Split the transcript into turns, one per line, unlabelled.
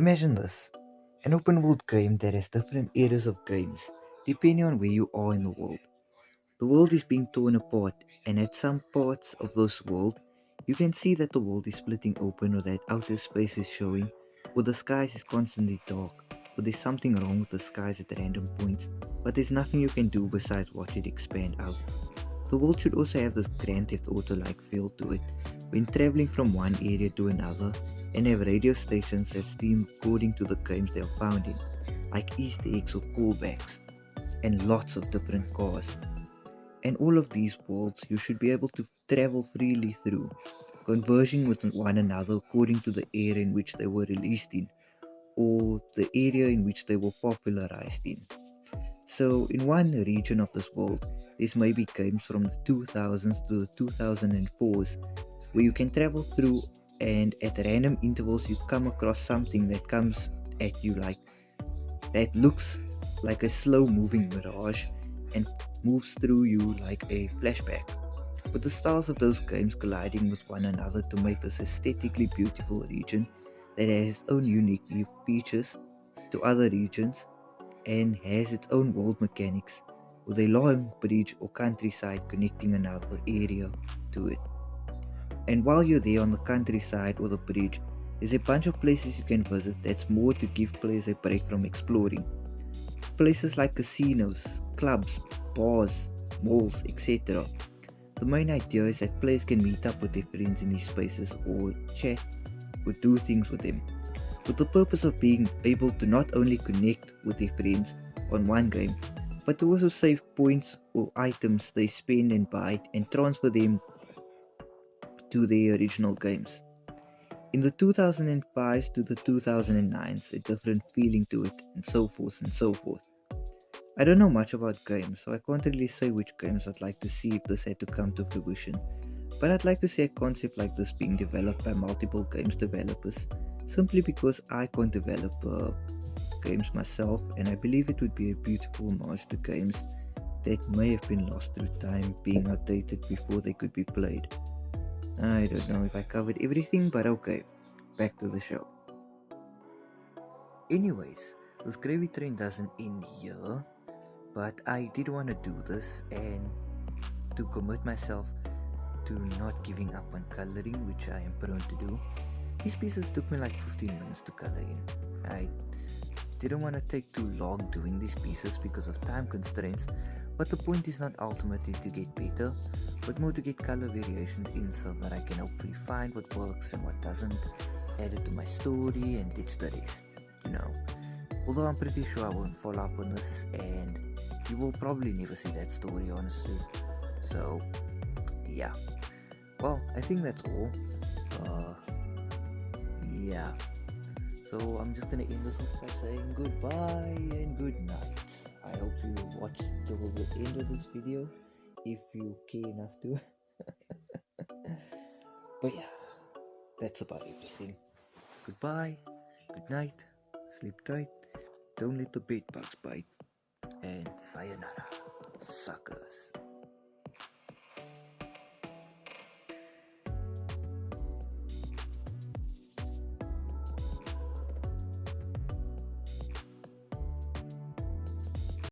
Imagine this, an open world game that has different areas of games depending on where you are in the world. The world is being torn apart, and at some parts of this world, you can see that the world is splitting open, or that outer space is showing, or the skies is constantly dark, or there's something wrong with the skies at random points, but there's nothing you can do besides watch it expand out. The world should also have this Grand Theft Auto like feel to it, when traveling from one area to another, and have radio stations that stream according to the games they are found in, like Easter eggs or callbacks, and lots of different cars. And all of these worlds you should be able to travel freely through, conversing with one another according to the area in which they were released in, or the area in which they were popularized in. So, in one region of this world, there's maybe games from the 2000s to the 2004s where you can travel through, and at random intervals you come across something that comes at you like that looks like a slow moving mirage and moves through you like a flashback, with the styles of those games colliding with one another to make this aesthetically beautiful region that has its own unique features to other regions and has its own world mechanics, with a long bridge or countryside connecting another area to it. And while you're there on the countryside or the bridge, there's a bunch of places you can visit that's more to give players a break from exploring. Places like casinos, clubs, bars, malls, etc. The main idea is that players can meet up with their friends in these spaces or chat or do things with them, with the purpose of being able to not only connect with their friends on one game, but to also save points or items they spend and buy and transfer them to their original games. In the 2005s to the 2009s, a different feeling to it, and so forth and so forth. I don't know much about games, so I can't really say which games I'd like to see if this had to come to fruition. But I'd like to see a concept like this being developed by multiple games developers, simply because I can't develop games myself, and I believe it would be a beautiful homage to games that may have been lost through time, being outdated before they could be played. I don't know if I covered everything, but okay, back to the show. Anyways, this gravy train doesn't end here, but I did want to do this and to commit myself to not giving up on coloring, which I am prone to do. These pieces took me like 15 minutes to color in. I didn't want to take too long doing these pieces because of time constraints, but the point is not ultimately to get better, but more to get color variations in so that I can hopefully find what works and what doesn't, add it to my story and ditch the rest, you know. Although I'm pretty sure I won't follow up on this, and you will probably never see that story, honestly. So, yeah. Well, I think that's all. Uh, yeah. So I'm just gonna end this off by saying goodbye and good night. I hope you watched till the end of this video, if you care enough to. But yeah, that's about everything. Goodbye, good night, sleep tight, don't let the bed bugs bite, and sayonara, suckers.